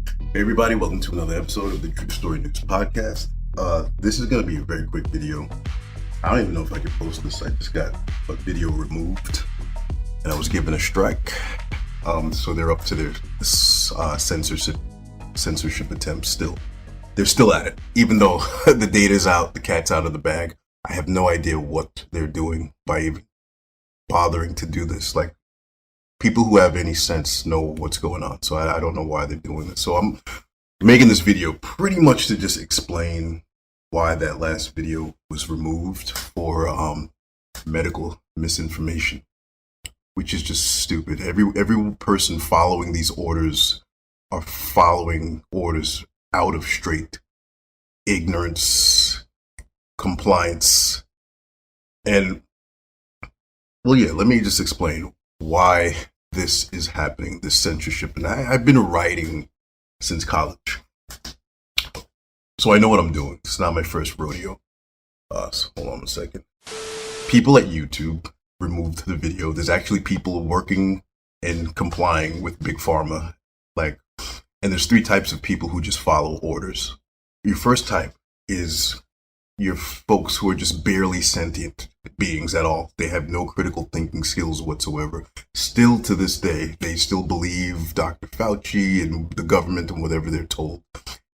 Hey everybody, welcome to another episode of the True Story News Podcast. This is going to be a very quick video. I don't even know if I can post this. I just got a video removed and I was given a strike. So they're up to their censorship attempt still. They're still at it. Even though the data's out, the cat's out of the bag. I have no idea what they're doing by even bothering to do this. Like, people who have any sense know what's going on. So I don't know why they're doing this. So I'm making this video pretty much to just explain why that last video was removed for medical misinformation, which is just stupid. Every person following these orders are following orders out of straight ignorance, compliance, and well, yeah, let me just explain why this is happening, this censorship. And I've been writing since college, so I know what I'm doing. It's not my first rodeo. So hold on a second. People at YouTube removed the video. There's actually people working and complying with Big Pharma. And there's three types of people who just follow orders. Your first type is your folks who are just barely sentient beings at all. They have no critical thinking skills whatsoever. Still to this day, they still believe Dr. Fauci and the government and whatever they're told.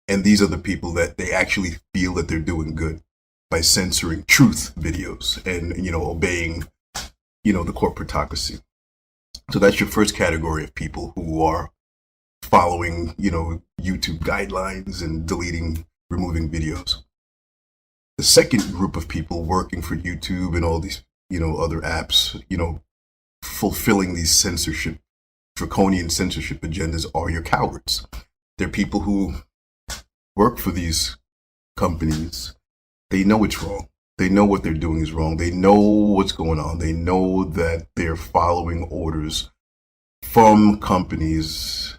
And these are the people that they actually feel that they're doing good by censoring truth videos and, obeying, the corporatocracy. So that's your first category of people who are following, YouTube guidelines and removing videos. The second group of people working for YouTube and all these, other apps, fulfilling these draconian censorship agendas are your cowards. They're people who work for these companies. They know it's wrong. They know what they're doing is wrong. They know what's going on. They know that they're following orders from companies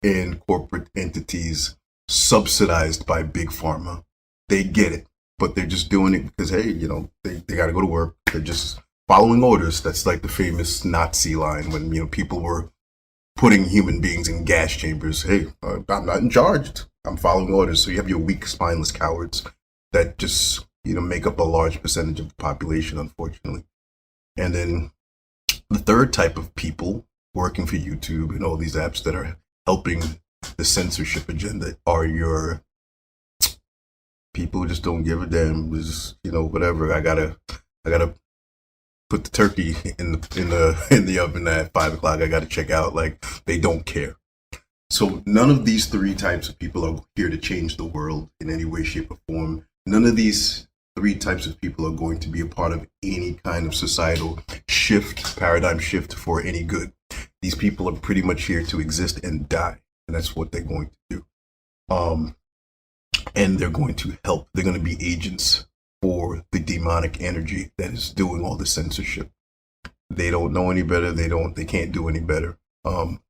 and corporate entities subsidized by Big Pharma. They get it. But they're just doing it because, hey, they got to go to work. They're just following orders. That's like the famous Nazi line when, people were putting human beings in gas chambers. Hey, I'm not in charge. I'm following orders. So you have your weak, spineless cowards that just, make up a large percentage of the population, unfortunately. And then the third type of people working for YouTube and all these apps that are helping the censorship agenda are your people who just don't give a damn. Just, whatever. I gotta put the turkey in the oven at 5 o'clock. I gotta check out. Like, they don't care. So none of these three types of people are here to change the world in any way, shape, or form. None of these three types of people are going to be a part of any kind of societal paradigm shift for any good. These people are pretty much here to exist and die, and that's what they're going to do. And they're going to help. They're going to be agents for the demonic energy that is doing all the censorship. They don't know any better. They can't do any better. And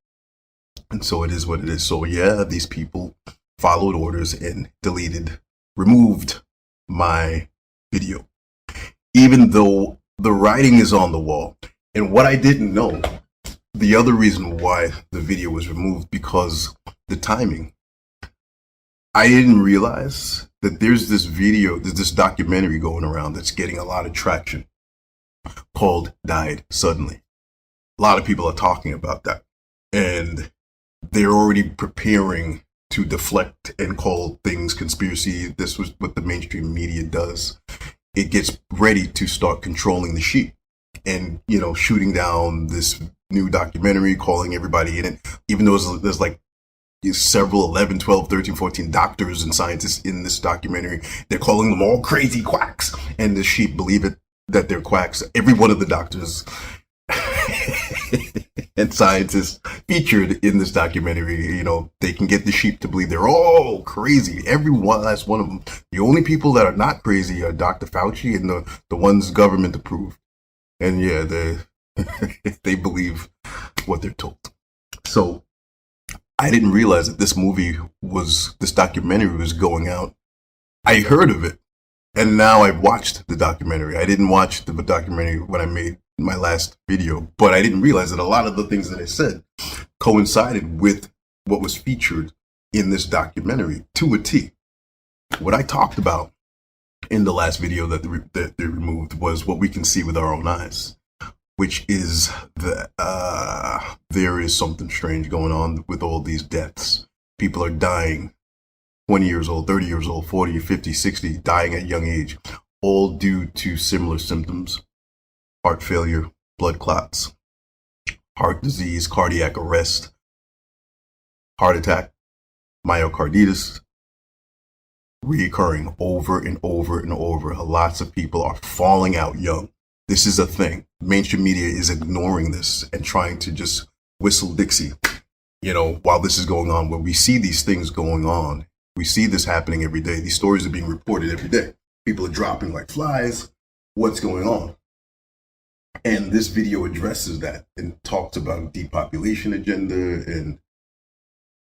so it is what it is. So yeah, these people followed orders and removed my video, even though the writing is on the wall. And what I didn't know, the other reason why the video was removed, because the timing. I didn't realize that there's this documentary going around that's getting a lot of traction called Died Suddenly. A lot of people are talking about that. And they're already preparing to deflect and call things conspiracy. This was what the mainstream media does. It gets ready to start controlling the sheep and, shooting down this new documentary, calling everybody in it, even though there's like several 11, 12, 13, 14 doctors and scientists in this documentary. They're calling them all crazy quacks, and the sheep believe it that they're quacks. Every one of the doctors and scientists featured in this documentary, they can get the sheep to believe they're all crazy. Every last one of them. The only people that are not crazy are Dr. Fauci and the ones government approved. And yeah, they believe what they're told. So I didn't realize that this documentary was going out. I heard of it, and now I've watched the documentary. I didn't watch the documentary when I made my last video, but I didn't realize that a lot of the things that I said coincided with what was featured in this documentary to a T. What I talked about in the last video that they removed was what we can see with our own eyes, which is that there is something strange going on with all these deaths. People are dying 20 years old, 30 years old, 40, 50, 60, dying at young age, all due to similar symptoms: heart failure, blood clots, heart disease, cardiac arrest, heart attack, myocarditis, reoccurring over and over and over. Lots of people are falling out young. This is a thing. Mainstream media is ignoring this and trying to just whistle Dixie, while this is going on. When we see these things going on, we see this happening every day. These stories are being reported every day. People are dropping like flies. What's going on? And this video addresses that and talks about depopulation agenda and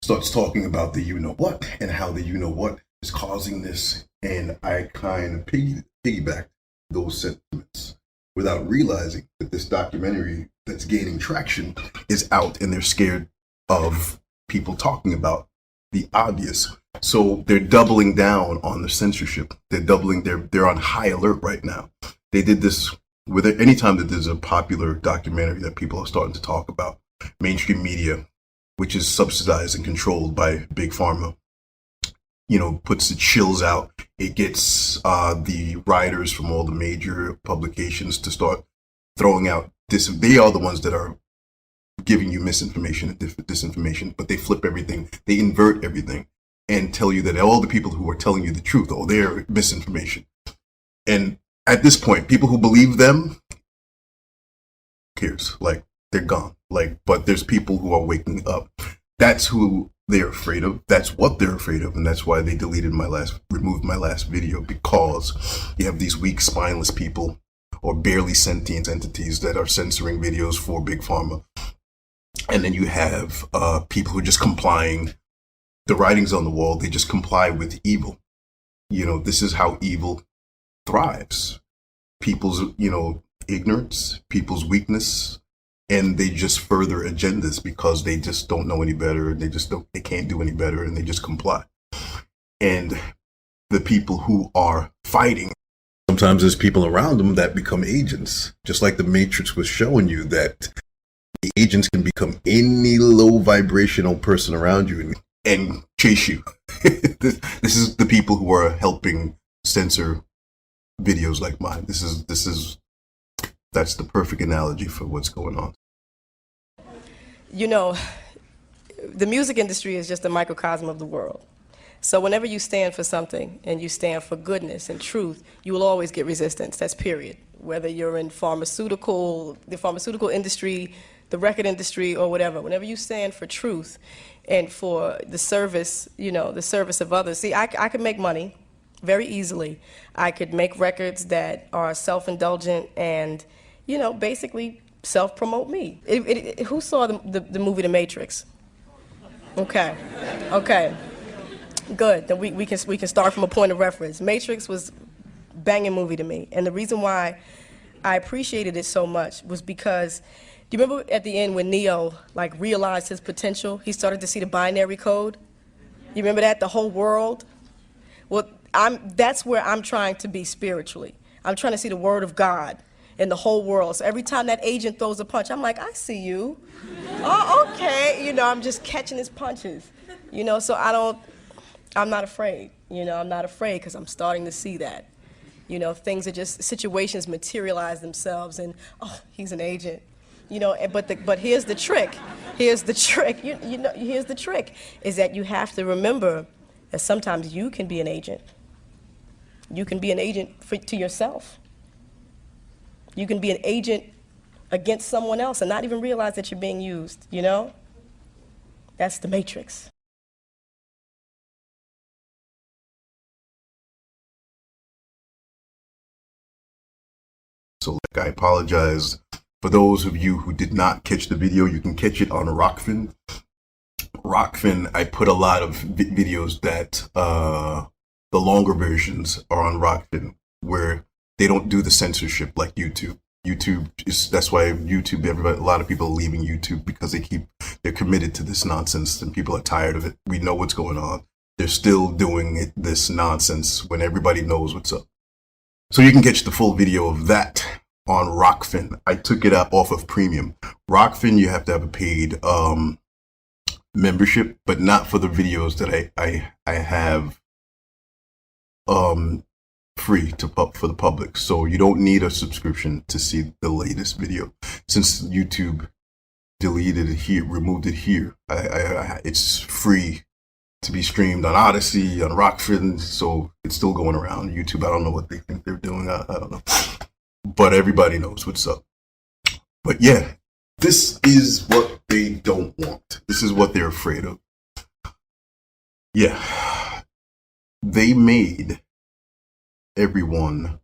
starts talking about the you-know-what and how the you-know-what is causing this. And I kind of piggybacked those sentiments without realizing that this documentary that's gaining traction is out, and they're scared of people talking about the obvious. So they're doubling down on the censorship. They're on high alert right now. They did this with anytime that there's a popular documentary that people are starting to talk about. Mainstream media, which is subsidized and controlled by big pharma, puts the chills out. It gets the writers from all the major publications to start throwing out they are the ones that are giving you misinformation and disinformation, but they flip everything, they invert everything, and tell you that all the people who are telling you the truth, they're misinformation. And at this point, people who believe them, who cares? Like, they're gone. But there's people who are waking up. That's who they're afraid of. That's what they're afraid of. And that's why they removed my last video, because you have these weak, spineless people or barely sentient entities that are censoring videos for big pharma. And then you have people who are just complying. The writing's on the wall. They just comply with evil. This is how evil thrives. People's, ignorance, people's weakness, and they just further agendas because they just don't know any better. They can't do any better, and they just comply. And the people who are fighting, sometimes there's people around them that become agents, just like the Matrix was showing you, that the agents can become any low vibrational person around you and chase you. This is the people who are helping censor videos like mine. That's the perfect analogy for what's going on. The music industry is just a microcosm of the world. So whenever you stand for something and you stand for goodness and truth, you will always get resistance. That's period. Whether you're in the pharmaceutical industry, the record industry, or whatever. Whenever you stand for truth and for the service, the service of others. See, I could make money very easily. I could make records that are self-indulgent and, basically self-promote me. Who saw the movie The Matrix? Okay. Good. Then we can start from a point of reference. Matrix was a banging movie to me, and the reason why I appreciated it so much was because, do you remember at the end when Neo realized his potential? He started to see the binary code. You remember that? The whole world. Well, that's where I'm trying to be spiritually. I'm trying to see the word of God in the whole world. So every time that agent throws a punch, I'm like, I see you. Oh, okay. I'm just catching his punches. So I'm not afraid. I'm not afraid because I'm starting to see that. Things are just, situations materialize themselves and, he's an agent. But here's the trick. Here's the trick. Here's the trick is that you have to remember that sometimes you can be an agent. You can be an agent to yourself. You can be an agent against someone else and not even realize that you're being used, That's the Matrix. So I apologize for those of you who did not catch the video. You can catch it on Rockfin. Rockfin, I put a lot of videos that the longer versions are on Rockfin, where they don't do the censorship like YouTube. YouTube is, that's why YouTube, everybody, a lot of people are leaving YouTube because they're committed to this nonsense and people are tired of it. We know what's going on. They're still doing this nonsense when everybody knows what's up. So you can catch the full video of that on Rockfin. I took it up off of Premium. Rockfin, you have to have a paid membership, but not for the videos that I have free for the public. So you don't need a subscription to see the latest video. Since YouTube deleted it here, removed it here, it's free to be streamed on Odyssey, on Rockfin, so it's still going around. YouTube, I don't know what they think they're doing. I don't know. But everybody knows what's up. But yeah, this is what they don't want. This is what they're afraid of. Yeah. They made everyone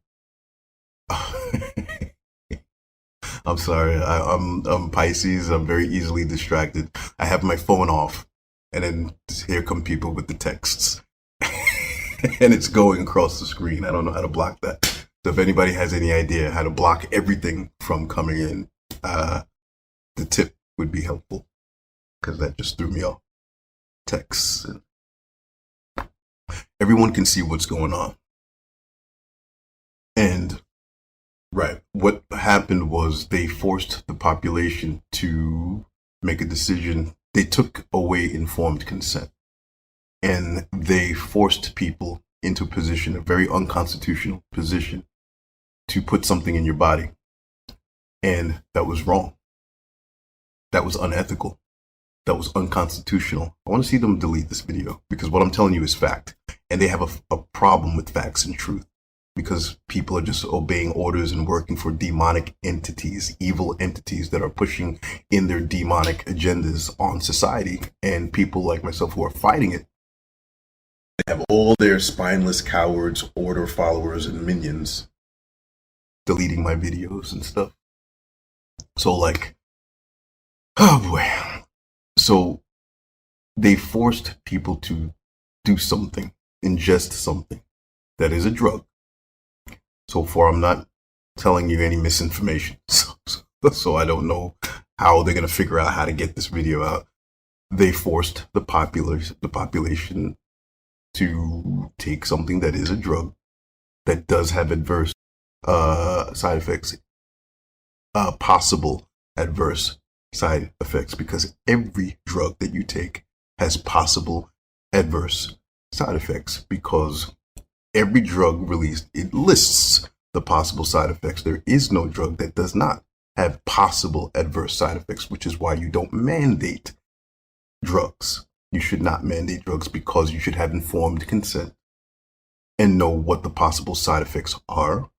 I'm sorry, I'm Pisces. I'm very easily distracted. I have my phone off, and then here come people with the texts, and it's going across the screen. I don't know how to block that. So if anybody has any idea how to block everything from coming in, the tip would be helpful, because that just threw me off. Texts. Everyone can see what's going on. And right, what happened was they forced the population to make a decision. They took away informed consent, and they forced people into a position, a very unconstitutional position, to put something in your body. And that was wrong. That was unethical. That was unconstitutional. I want to see them delete this video, because what I'm telling you is fact. And they have a problem with facts and truth, because people are just obeying orders and working for demonic entities, evil entities that are pushing in their demonic agendas on society. And people like myself who are fighting it, they have all their spineless cowards, order followers, and minions deleting my videos and stuff. So like, oh boy. So they forced people to do something, ingest something that is a drug. So far, I'm not telling you any misinformation. So I don't know how they're going to figure out how to get this video out. They forced the population to take something that is a drug that does have adverse side effects, possible adverse side effects, because every drug that you take has possible adverse side effects, because every drug released, it lists the possible side effects. There is no drug that does not have possible adverse side effects, which is why you don't mandate drugs. You should not mandate drugs, because you should have informed consent and know what the possible side effects are,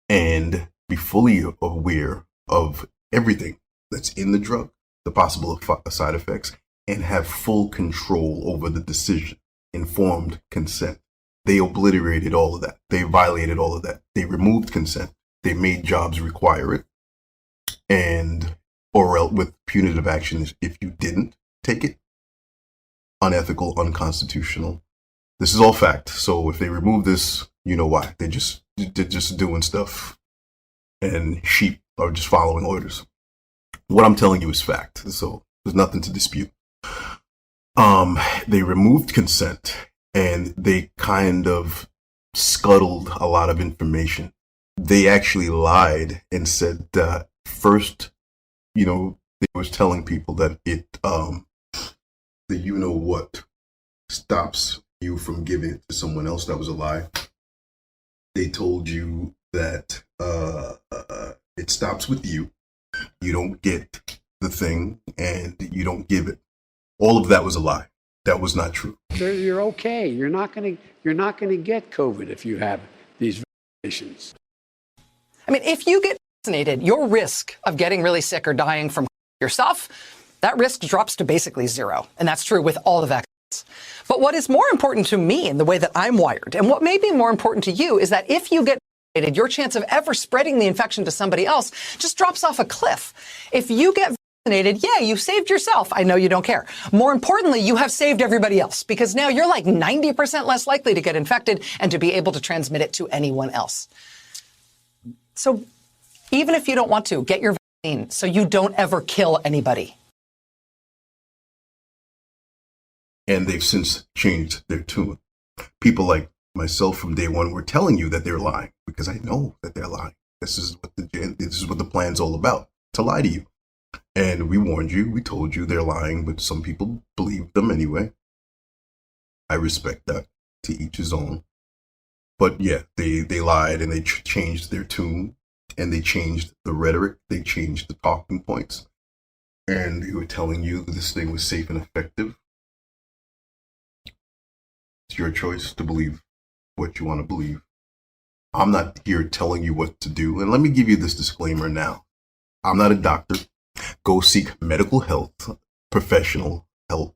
and be fully aware of everything that's in the drug, the possible side effects, and have full control over the decision. Informed consent. They obliterated all of that. They violated all of that. They removed consent. They made jobs require it, and or with punitive actions if you didn't take it. Unethical, unconstitutional. This is all fact. So if they remove this, you know why. They're just doing stuff, and sheep are just following orders. What I'm telling you is fact. So there's nothing to dispute. They removed consent, and they kind of scuttled a lot of information. They actually lied and said that first, they was telling people that the you-know-what stops you from giving it to someone else. That was a lie. They told you that it stops with you. You don't get the thing, and you don't give it. All of that was a lie. That was not true. You're okay. You're not going to get COVID if you have these vaccinations. I mean, if you get vaccinated, your risk of getting really sick or dying from yourself, that risk drops to basically zero. And that's true with all the vaccines. But what is more important to me in the way that I'm wired, and what may be more important to you, is that if you get vaccinated, your chance of ever spreading the infection to somebody else just drops off a cliff. If you get vaccinated, yeah, you saved yourself. I know you don't care. More importantly, you have saved everybody else, because now you're like 90% less likely to get infected and to be able to transmit it to anyone else. So Even if you don't want to, get your vaccine so you don't ever kill anybody. And they've since changed their tune. People like myself from day one were telling you that they're lying because I know that they're lying. This is what the plan's all about, to lie to you. And we warned you, we told you they're lying, but some people believe them anyway. I respect that, to each his own. But yeah, they lied and they changed their tune and they changed the rhetoric, they changed the talking points. And they were telling you that this thing was safe and effective. It's your choice to believe what you want to believe. I'm not here telling you what to do. And let me give you this disclaimer now. I'm not a doctor. Go seek medical health, professional help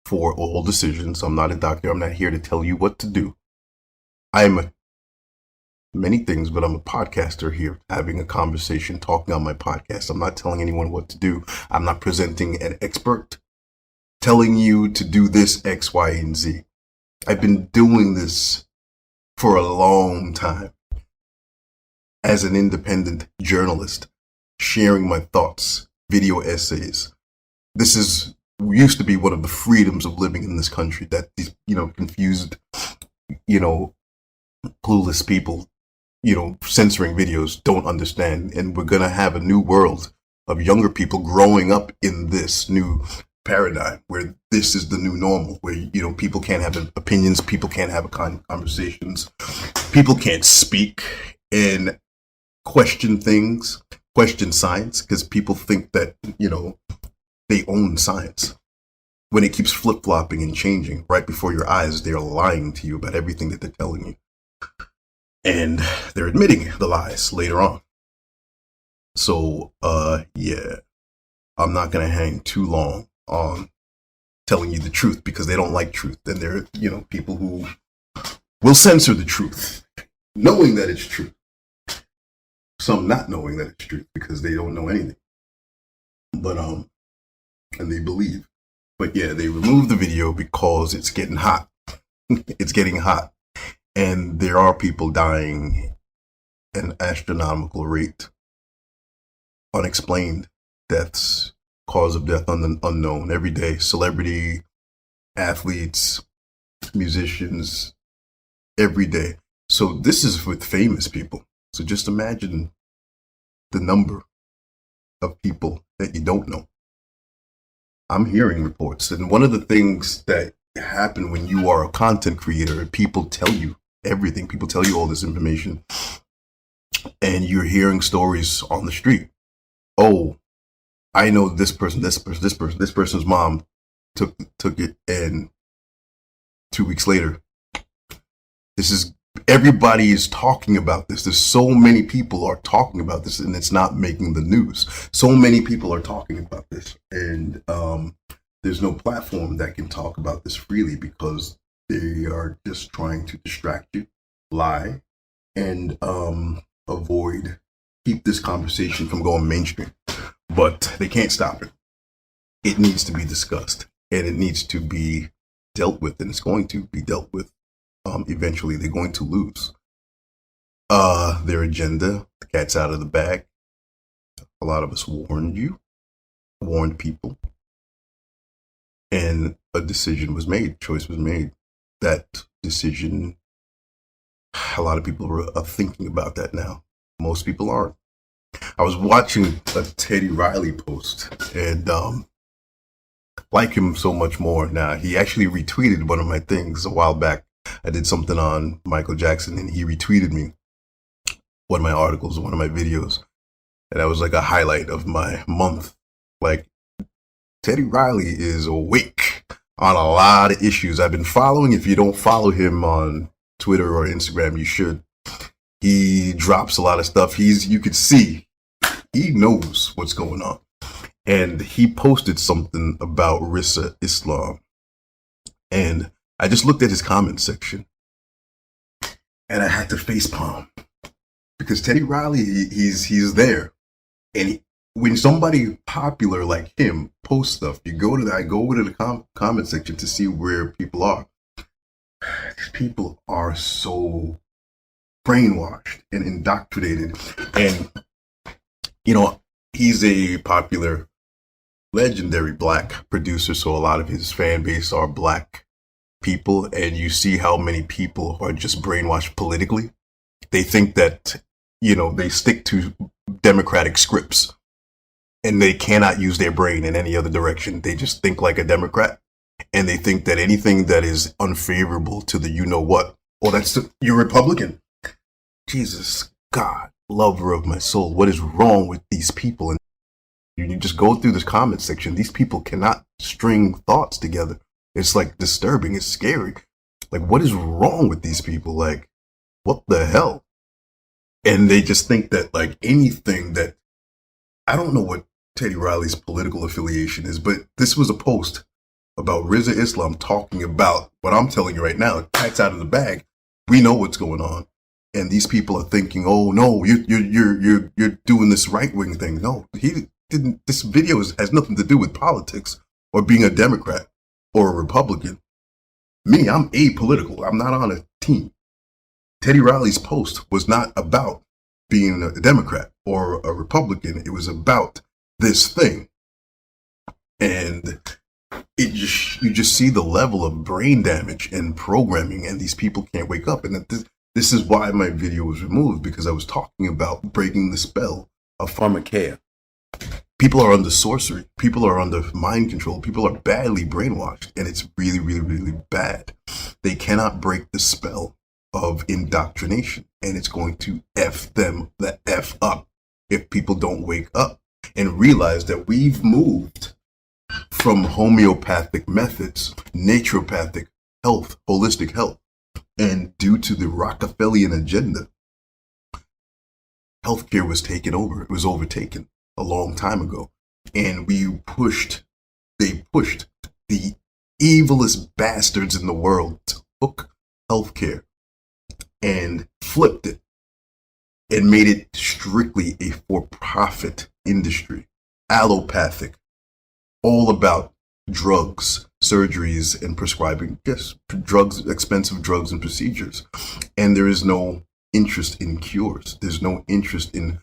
for all decisions. I'm not a doctor. I'm not here to tell you what to do. I'm many things, but I'm a podcaster here having a conversation, talking on my podcast. I'm not telling anyone what to do. I'm not presenting an expert telling you to do this X, Y, and Z. I've been doing this for a long time as an independent journalist, sharing my thoughts, video essays. This used to be one of the freedoms of living in this country, that these, confused, clueless people, censoring videos don't understand. And we're going to have a new world of younger people growing up in this new paradigm where this is the new normal, where people can't have opinions, people can't have conversations, people can't speak and question things, question science, because people think that they own science. When it keeps flip-flopping and changing right before your eyes, they're lying to you about everything that they're telling you, and they're admitting the lies later on. So yeah, I'm not gonna hang too long on telling you the truth because they don't like truth. And there are, people who will censor the truth, knowing that it's true. Some not knowing that it's true because they don't know anything. But, and they believe. But yeah, they removed the video because it's getting hot. It's getting hot. And there are people dying at an astronomical rate. Unexplained deaths. Cause of death unknown every day. Celebrity, athletes, musicians, every day. So this is with famous people. So just imagine the number of people that you don't know. I'm hearing reports. And one of the things that happen when you are a content creator, people tell you everything. People tell you all this information. And you're hearing stories on the street. Oh, I know this person's mom took it, and 2 weeks later, everybody is talking about this. There's so many people are talking about this, and it's not making the news. So many people are talking about this, and there's no platform that can talk about this freely because they are just trying to distract you, lie, and keep this conversation from going mainstream. But they can't stop it. It needs to be discussed, and it needs to be dealt with, and it's going to be dealt with. Eventually, they're going to lose their agenda. The cat's out of the bag. A lot of us warned people, and a decision was made. Choice was made. That decision, a lot of people are thinking about that now. Most people aren't. I was watching a Teddy Riley post and like him so much more now. He actually retweeted one of my things a while back. I did something on Michael Jackson and he retweeted me one of my articles, one of my videos. And that was like a highlight of my month. Like, Teddy Riley is awake on a lot of issues. I've been following. If you don't follow him on Twitter or Instagram, you should. He drops a lot of stuff. You could see he knows what's going on. And he posted something about Rissa Islam. And I just looked at his comment section and I had to facepalm because Teddy Riley, he's there. And when somebody popular like him posts stuff, I go to the comment section to see where people are. These people are so brainwashed and indoctrinated, and You know, he's a popular, legendary black producer, so a lot of his fan base are black people, and you see how many people are just brainwashed politically. They think that, they stick to democratic scripts and they cannot use their brain in any other direction. They just think like a Democrat, and they think that anything that is unfavorable to the you're Republican. Jesus, God, lover of my soul, what is wrong with these people? And you just go through this comment section. These people cannot string thoughts together. It's like disturbing. It's scary. Like, what is wrong with these people? Like, what the hell? And they just think that like anything that, I don't know what Teddy Riley's political affiliation is, but this was a post about Rizza Islam talking about what I'm telling you right now. Cat's out of the bag. We know what's going on. And these people are thinking, oh no, you're doing this right wing thing. No, he didn't. This video has nothing to do with politics or being a Democrat or a Republican. Me, I'm apolitical. I'm not on a team. Teddy Riley's post was not about being a Democrat or a Republican. It was about this thing. And you just see the level of brain damage and programming, and these people can't wake up. And this is why my video was removed, because I was talking about breaking the spell of pharmakeia. People are under sorcery. People are under mind control. People are badly brainwashed, and it's really, really, really bad. They cannot break the spell of indoctrination, and it's going to F them the F up if people don't wake up and realize that we've moved from homeopathic methods, naturopathic health, holistic health, and due to the Rockefellerian agenda, healthcare was taken over. It was overtaken a long time ago, and they pushed the evilest bastards in the world took healthcare and flipped it and made it strictly a for-profit industry, allopathic, all about drugs, surgeries, and prescribing drugs, expensive drugs and procedures. And there is no interest in cures. There's no interest in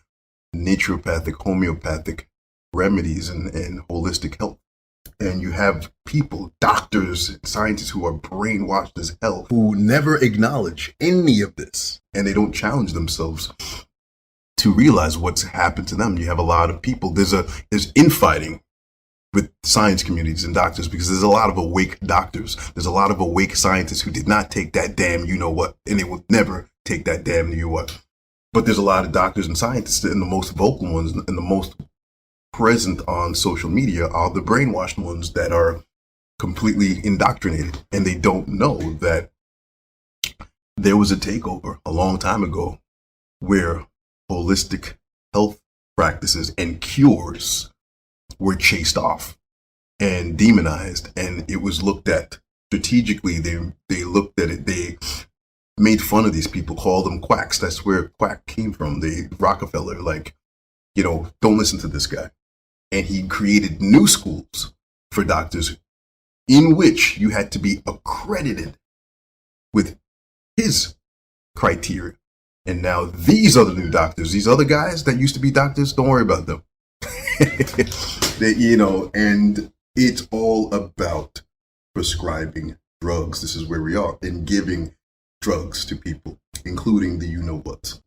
naturopathic, homeopathic remedies and holistic health. And you have people, doctors, scientists who are brainwashed as hell, who never acknowledge any of this, and they don't challenge themselves to realize what's happened to them. You have a lot of people. There's infighting with science communities and doctors, because there's a lot of awake doctors. There's a lot of awake scientists who did not take that damn you-know-what, and they will never take that damn you-know-what. But there's a lot of doctors and scientists, and the most vocal ones and the most present on social media are the brainwashed ones that are completely indoctrinated, and they don't know that there was a takeover a long time ago where holistic health practices and cures were chased off and demonized, and it was looked at strategically. They looked at it, they made fun of these people, called them quacks. That's where quack came from. Rockefeller, don't listen to this guy. And he created new schools for doctors in which you had to be accredited with his criteria. And now these are the new doctors. These other guys that used to be doctors, don't worry about them. And it's all about prescribing drugs. This is where we are, and giving drugs to people, including the you-know-whats.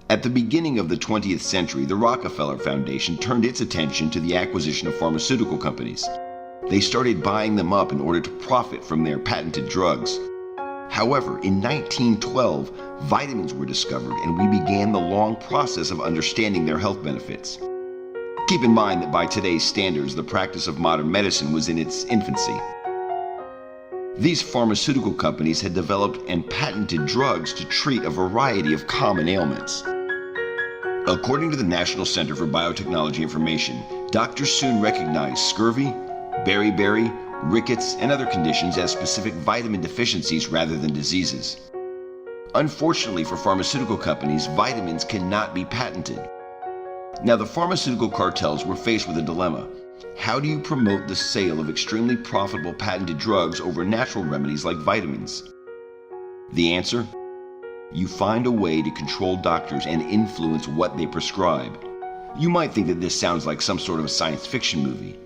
At the beginning of the 20th century, the Rockefeller Foundation turned its attention to the acquisition of pharmaceutical companies. They started buying them up in order to profit from their patented drugs. However, in 1912, vitamins were discovered, and we began the long process of understanding their health benefits. Keep in mind that by today's standards, the practice of modern medicine was in its infancy. These pharmaceutical companies had developed and patented drugs to treat a variety of common ailments. According to the National Center for Biotechnology Information, doctors soon recognized scurvy, beriberi, rickets, and other conditions as specific vitamin deficiencies rather than diseases. Unfortunately for pharmaceutical companies, vitamins cannot be patented. Now, the pharmaceutical cartels were faced with a dilemma. How do you promote the sale of extremely profitable patented drugs over natural remedies like vitamins? The answer? You find a way to control doctors and influence what they prescribe. You might think that this sounds like some sort of science fiction movie,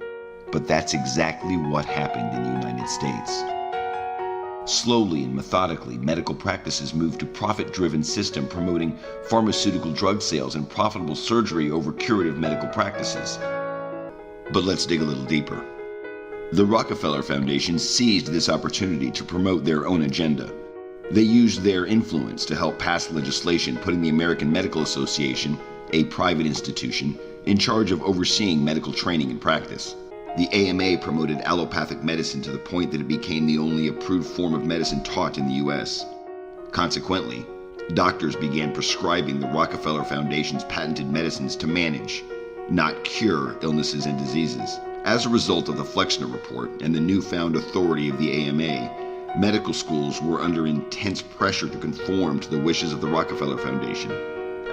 but that's exactly what happened in the United States. Slowly and methodically, medical practices moved to a profit-driven system promoting pharmaceutical drug sales and profitable surgery over curative medical practices. But let's dig a little deeper. The Rockefeller Foundation seized this opportunity to promote their own agenda. They used their influence to help pass legislation putting the American Medical Association, a private institution, in charge of overseeing medical training and practice. The AMA promoted allopathic medicine to the point that it became the only approved form of medicine taught in the US. Consequently, doctors began prescribing the Rockefeller Foundation's patented medicines to manage, not cure, illnesses and diseases. As a result of the Flexner Report and the newfound authority of the AMA, medical schools were under intense pressure to conform to the wishes of the Rockefeller Foundation.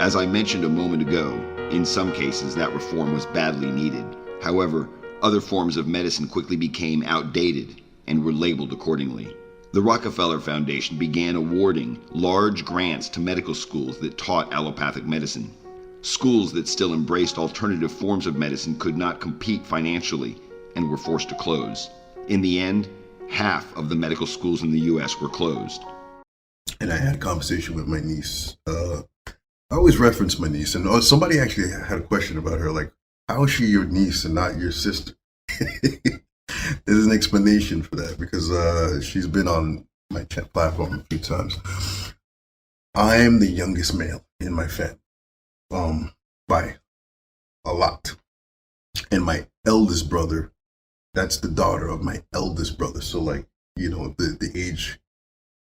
As I mentioned a moment ago, in some cases that reform was badly needed. However, other forms of medicine quickly became outdated and were labeled accordingly. The Rockefeller Foundation began awarding large grants to medical schools that taught allopathic medicine. Schools that still embraced alternative forms of medicine could not compete financially and were forced to close. In the end, half of the medical schools in the US were closed. And I had a conversation with my niece. I always reference my niece, and somebody actually had a question about her, like, how is she your niece and not your sister? There's an explanation for that, because she's been on my chat platform a few times. I am the youngest male in my family, by a lot. And my eldest brother, that's the daughter of my eldest brother. So, like, you know, the age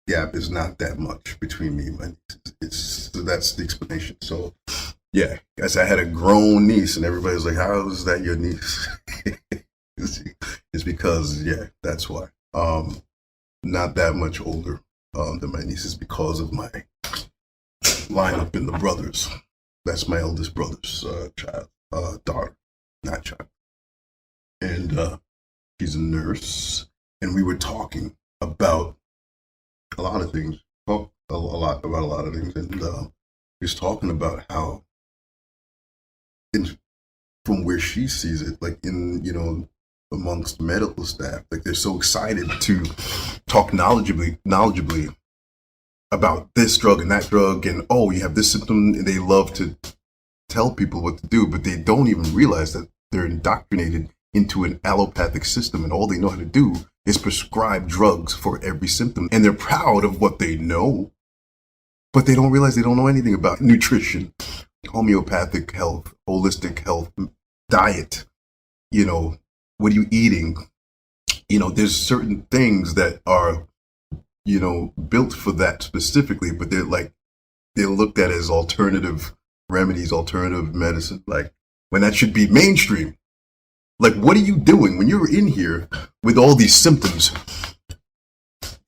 gap is not that much between me and my niece. So that's the explanation. So, yeah, guys, I had a grown niece, and everybody's like, "How is that your niece?" It's because, yeah, that's why. Not that much older than my nieces because of my lineup in the brothers. That's my eldest brother's daughter, not child, and she's a nurse. And we were talking about a lot of things. Talked a lot about a lot of things, and he was talking about how, from where she sees it, like in, you know, amongst medical staff, like they're so excited to talk knowledgeably about this drug and that drug, and oh, you have this symptom, and they love to tell people what to do, but they don't even realize that they're indoctrinated into an allopathic system, and all they know how to do is prescribe drugs for every symptom, and they're proud of what they know, but they don't realize they don't know anything about nutrition, homeopathic health, holistic health, diet. You know, what are you eating? You know, there's certain things that are, you know, built for that specifically, but they're looked at as alternative remedies, alternative medicine, like when that should be mainstream. Like, what are you doing when you're in here with all these symptoms?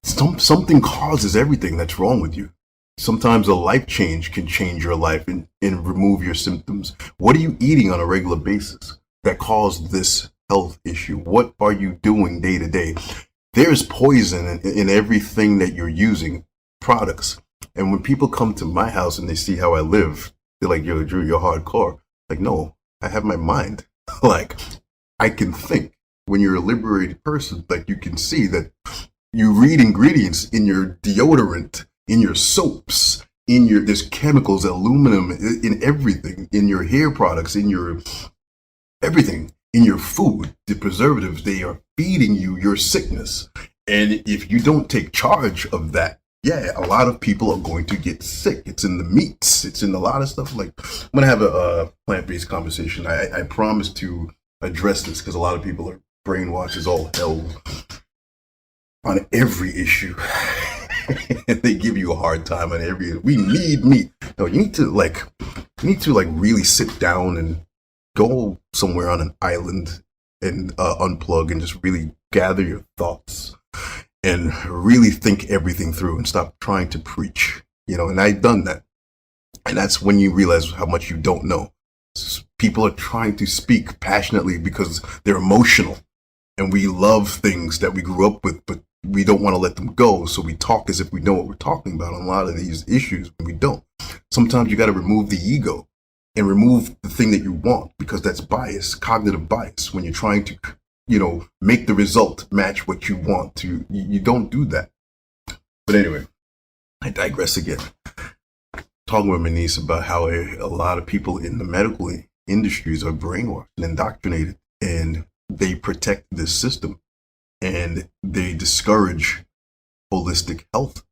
Something causes everything that's wrong with you. Sometimes a life change can change your life and remove your symptoms. What are you eating on a regular basis that caused this health issue? What are you doing day to day? There's poison in everything that you're using, products. And when people come to my house and they see how I live, they're like, "Yo, Drew, you're hardcore." Like, no, I have my mind. Like, I can think. When you're a liberated person, like, you can see that you read ingredients in your deodorant, in your soaps, there's chemicals, aluminum, in everything, in your hair products, in your everything, in your food, the preservatives, they are feeding you your sickness. And if you don't take charge of that, yeah, a lot of people are going to get sick. It's in the meats. It's in a lot of stuff. Like, I'm going to have a plant-based conversation. I promise to address this because a lot of people are brainwashed as all hell on every issue. And they give you a hard time on we need meat. No, you need to really sit down and go somewhere on an island and unplug and just really gather your thoughts and really think everything through and stop trying to preach, you know. And I've done that. And that's when you realize how much you don't know. People are trying to speak passionately because they're emotional, and we love things that we grew up with, but we don't want to let them go. So we talk as if we know what we're talking about on a lot of these issues when we don't. Sometimes you got to remove the ego. and remove the thing that you want, because that's bias, cognitive bias. When you're trying to, make the result match what you want to, you don't do that. But anyway, I digress again. Talking with my niece about how a lot of people in the medical industries are brainwashed and indoctrinated, and they protect this system, and they discourage holistic health.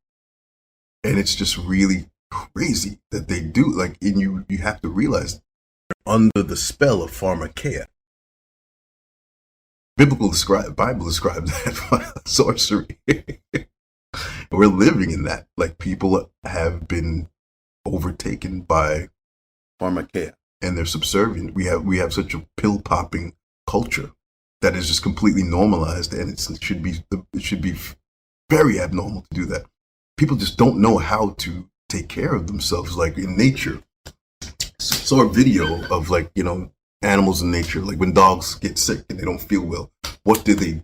And it's just really crazy that they do. Like, and you have to realize, under the spell of pharmakeia. Bible describes that sorcery. We're living in that. Like, people have been overtaken by pharmakeia, and they're subservient. We have such a pill popping culture that is just completely normalized, and it should be very abnormal to do that. People just don't know how to take care of themselves. Like, in nature, saw a video of, like, animals in nature, like when dogs get sick and they don't feel well, what do? They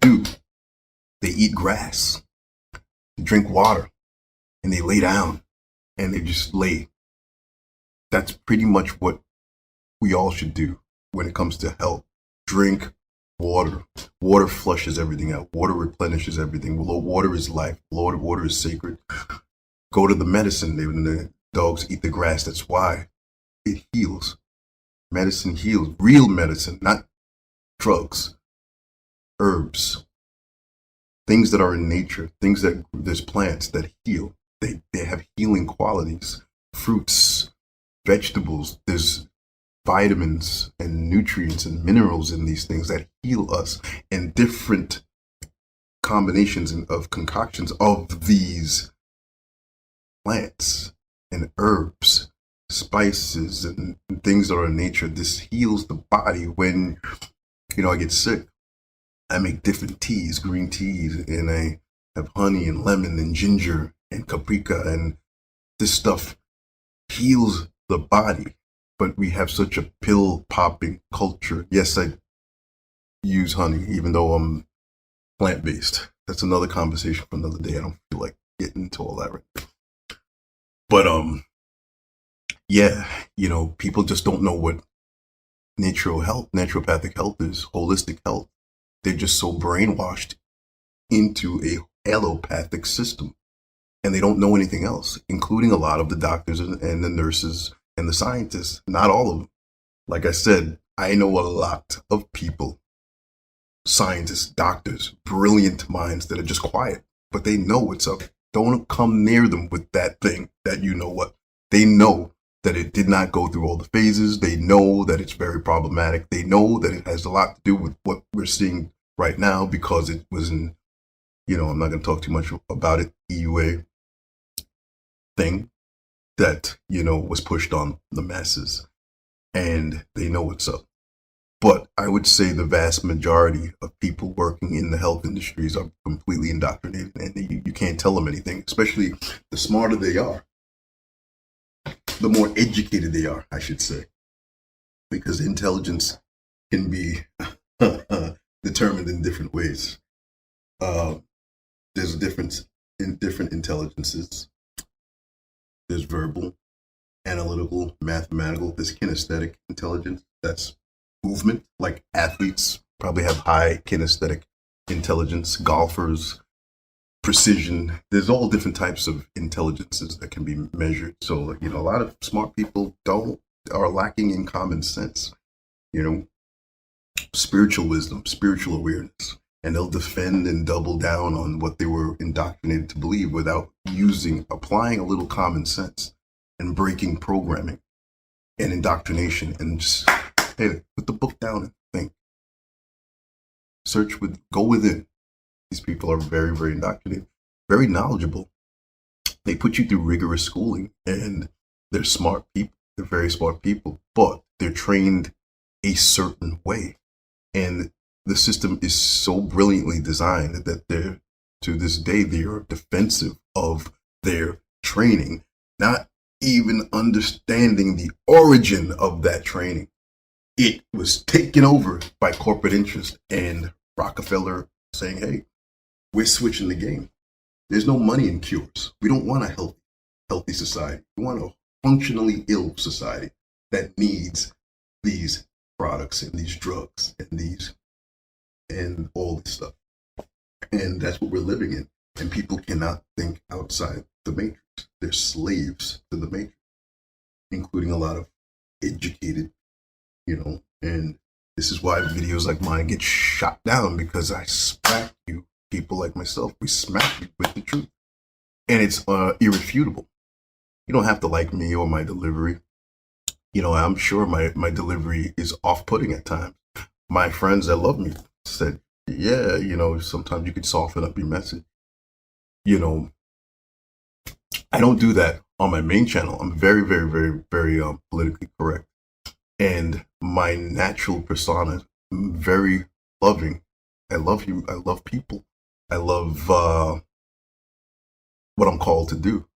eat grass, they drink water, and they lay down, and they just lay. That's pretty much what we all should do when it comes to health. Drink water. Water flushes everything out. Water replenishes everything. Water is life. Water is sacred. Go to the medicine. When the dogs eat the grass, that's why it heals. Medicine heals. Real medicine, not drugs. Herbs. Things that are in nature. Things that there's plants that heal. They have healing qualities. Fruits, vegetables. There's vitamins and nutrients and minerals in these things that heal us, and different combinations of concoctions of these plants and herbs, spices, and things that are in nature. This heals the body. When I get sick, I make different teas, green teas, and I have honey and lemon and ginger and paprika, and this stuff heals the body. But we have such a pill popping culture. Yes, I use honey, even though I'm plant based. That's another conversation for another day. I don't feel like getting into all that right now. But yeah, people just don't know what naturopathic health is, holistic health. They're just so brainwashed into a allopathic system, and they don't know anything else, including a lot of the doctors and the nurses and the scientists. Not all of them. Like I said, I know a lot of people, scientists, doctors, brilliant minds that are just quiet, but they know what's up. Don't come near them with that thing that what. They know that it did not go through all the phases. They know that it's very problematic. They know that it has a lot to do with what we're seeing right now, because it was in, I'm not going to talk too much about it, EUA thing that, was pushed on the masses, and they know what's up. But I would say the vast majority of people working in the health industries are completely indoctrinated, and you can't tell them anything, especially the smarter they are, the more educated they are, I should say, because intelligence can be determined in different ways. There's a difference in different intelligences. There's verbal, analytical, mathematical. There's kinesthetic intelligence. That's movement. Like athletes probably have high kinesthetic intelligence. Golfers, precision. There's all different types of intelligences that can be measured. So, a lot of smart people are lacking in common sense. Spiritual wisdom, spiritual awareness. And they'll defend and double down on what they were indoctrinated to believe without applying a little common sense and breaking programming and indoctrination, and just, hey, put the book down and think. Go within. These people are very, very indoctrinated, very knowledgeable. They put you through rigorous schooling, and they're smart people. They're very smart people, but they're trained a certain way. And the system is so brilliantly designed that to this day, they are defensive of their training, not even understanding the origin of that training. It was taken over by corporate interest and Rockefeller saying, hey, we're switching the game. There's no money in cures. We don't want a healthy society. We want a functionally ill society. that needs these products and these drugs and all this stuff. And that's what we're living in. And people cannot think outside the matrix. They're slaves to the matrix, including a lot of educated, and this is why videos like mine get shot down, because I smack you, people like myself, we smack you with the truth. And it's irrefutable. You don't have to like me or my delivery. I'm sure my delivery is off-putting at times. My friends that love me said, yeah, sometimes you could soften up your message. I don't do that on my main channel. I'm very, very, very, very politically correct. And my natural persona is very loving. I love you. I love people. I love what I'm called to do.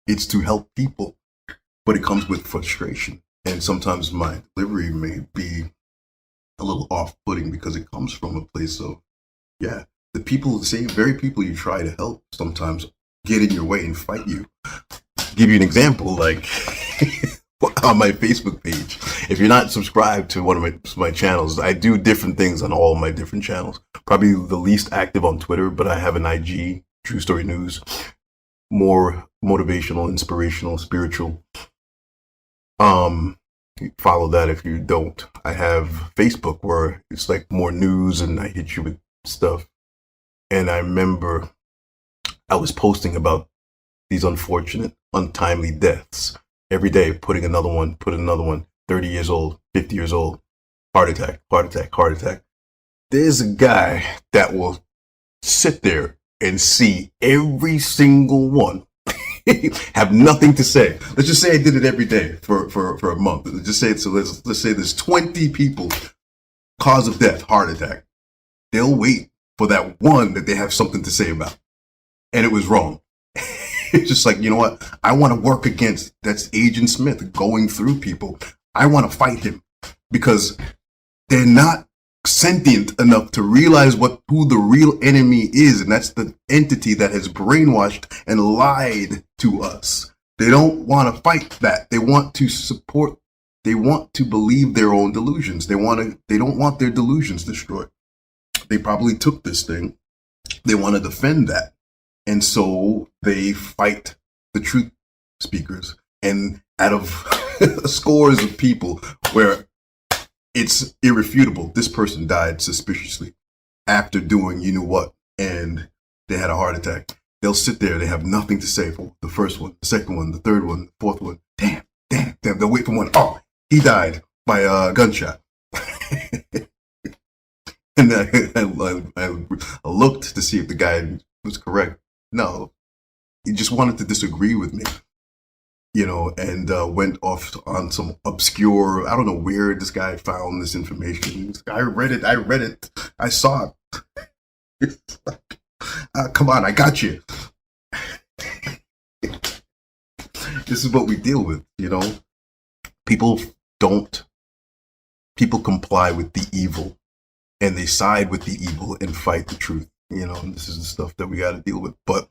It's to help people, but it comes with frustration. And sometimes my delivery may be a little off-putting because it comes from a place of, the people, the same very people you try to help sometimes get in your way and fight you. Give you an example, like on my Facebook page. If you're not subscribed to one of my channels, I do different things on all my different channels. Probably the least active on Twitter, but I have an IG, True Story News, more motivational, inspirational, spiritual. Follow that if you don't. I have Facebook where it's like more news and I hit you with stuff. And I remember I was posting about these unfortunate, untimely deaths every day, putting another one, 30 years old, 50 years old, heart attack, heart attack, heart attack. There's a guy that will sit there and see every single one, have nothing to say. Let's just say I did it every day for a month. Let's say there's 20 people, cause of death, heart attack. They'll wait for that one that they have something to say about. And it was wrong. It's just like, you know what? I want to work against, that's Agent Smith going through people. I want to fight him because they're not sentient enough to realize who the real enemy is. And that's the entity that has brainwashed and lied to us. They don't want to fight that. They want to support, they want to believe their own delusions. They don't want their delusions destroyed. They probably took this thing. They want to defend that. And so they fight the truth speakers. And out of scores of people where it's irrefutable, this person died suspiciously after doing you know what, and they had a heart attack. They'll sit there, they have nothing to say for the first one, the second one, the third one, the fourth one. Damn. They'll wait for one. Oh, he died by a gunshot. And I looked to see if the guy was correct. No, he just wanted to disagree with me, and went off on some obscure, I don't know where this guy found this information. I read it. I saw it. It's like, come on, I got you. This is what we deal with, People comply with the evil, and they side with the evil and fight the truth. And this is the stuff that we got to deal with. But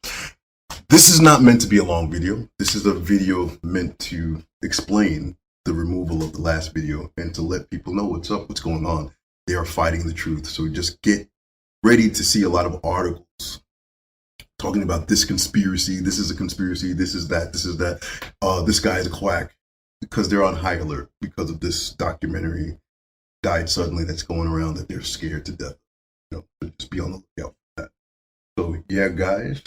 this is not meant to be a long video. This is a video meant to explain the removal of the last video and to let people know what's up, what's going on. They are fighting the truth. So just get ready to see a lot of articles talking about this conspiracy. This is a conspiracy. This is that. This is that. This guy is a quack, because they're on high alert because of this documentary died suddenly that's going around that they're scared to death. So just be on the lookout for that. So yeah, guys.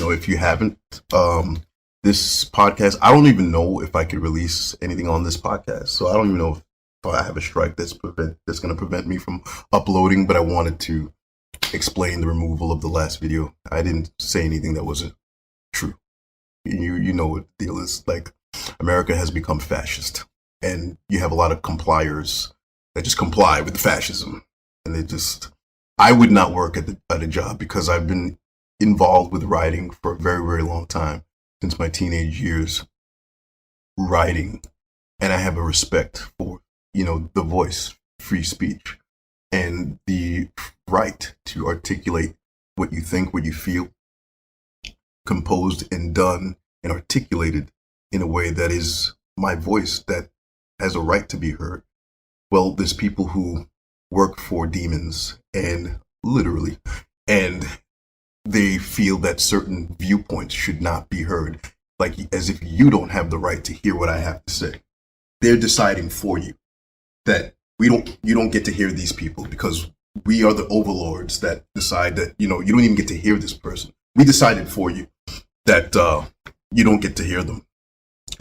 If you haven't, this podcast, I don't even know if I could release anything on this podcast. So I don't even know if I have a strike that's going to prevent me from uploading. But I wanted to explain the removal of the last video. I didn't say anything that wasn't true. You know what the deal is. Like, America has become fascist, and you have a lot of compliers that just comply with the fascism, and I would not work at a job, because I've been involved with writing for a very, very long time, since my teenage years, writing, and I have a respect for, the voice, free speech, and the right to articulate what you think, what you feel, composed and done and articulated in a way that is my voice that has a right to be heard. Well, there's people who work for demons, and literally, and they feel that certain viewpoints should not be heard, like as if you don't have the right to hear what I have to say. They're deciding for you that you don't get to hear these people, because we are the overlords that decide that, you don't even get to hear this person. We decided for you that you don't get to hear them.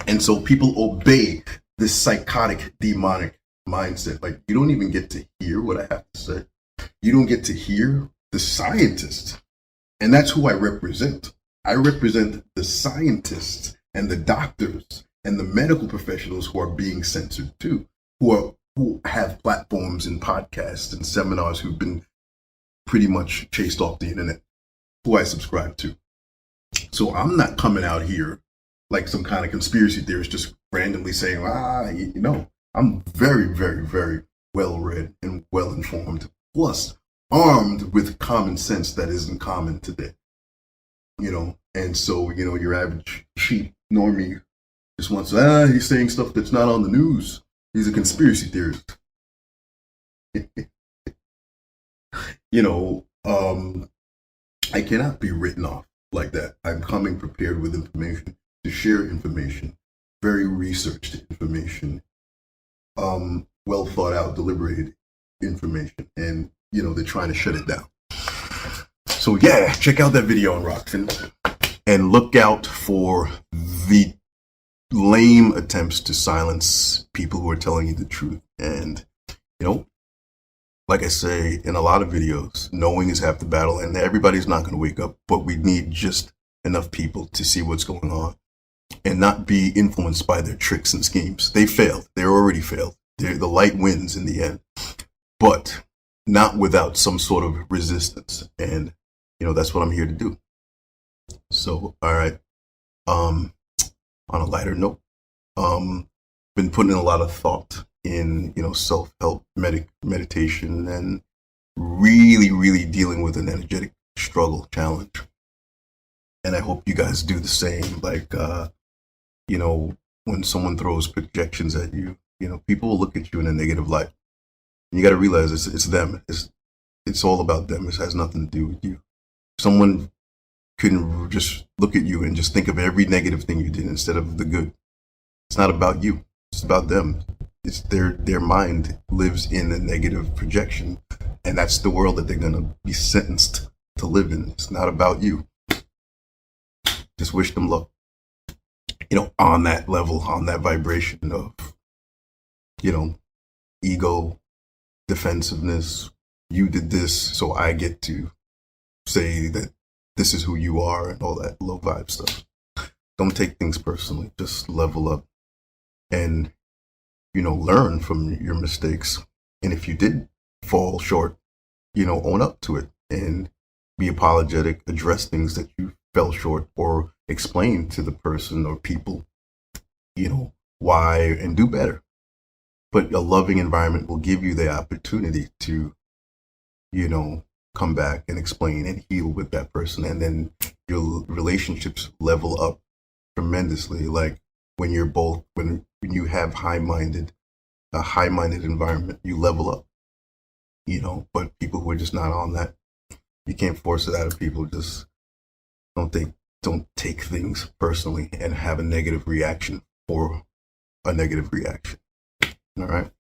And so people obey this psychotic, demonic mindset. Like, you don't even get to hear what I have to say. You don't get to hear the scientists. And that's who I represent. I represent the scientists and the doctors and the medical professionals who are being censored too, who have platforms and podcasts and seminars, who've been pretty much chased off the internet, who I subscribe to. So I'm not coming out here like some kind of conspiracy theorist just randomly saying, I'm very, very, very well read and well informed, plus armed with common sense that isn't common today. And so, your average cheap normie just wants, he's saying stuff that's not on the news. He's a conspiracy theorist. I cannot be written off like that. I'm coming prepared with information to share information, very researched information, well thought out, deliberated information, and they're trying to shut it down. So yeah, check out that video on Rockfin, and look out for the lame attempts to silence people who are telling you the truth. And like I say in a lot of videos, knowing is half the battle, and everybody's not going to wake up, but we need just enough people to see what's going on and not be influenced by their tricks and schemes. They failed. They're already failed. The light wins in the end, but not without some sort of resistance. And that's what I'm here to do. So, all right. On a lighter note, been putting in a lot of thought in, self-help meditation, and really, really dealing with an energetic struggle challenge. And I hope you guys do the same. Like, when someone throws projections at you, people will look at you in a negative light. And you got to realize it's them. It's all about them. It has nothing to do with you. Someone can just look at you and just think of every negative thing you did instead of the good. It's not about you. It's about them. It's their mind lives in a negative projection, and that's the world that they're going to be sentenced to live in. It's not about you. Just wish them luck. On that level, on that vibration of, ego, defensiveness. You did this, so I get to say that this is who you are, and all that low vibe stuff. Don't take things personally. Just level up and, learn from your mistakes. And if you did fall short, own up to it and be apologetic, address things that you fell short, or explain to the person or people, why, and do better. But a loving environment will give you the opportunity to, come back and explain and heal with that person. And then your relationships level up tremendously. Like when you have a high-minded environment, you level up, but people who are just not on that, you can't force it out of people. Just don't take things personally and have a negative reaction for a negative reaction. All right.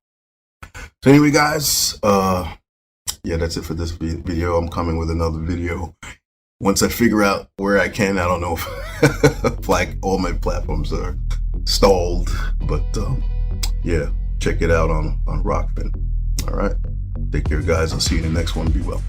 So anyway, guys, that's it for this video. I'm coming with another video once I figure out where I can. I don't know if like all my platforms are stalled, but check it out on Rockfin. All right. Take care, guys. I'll see you in the next one. Be well.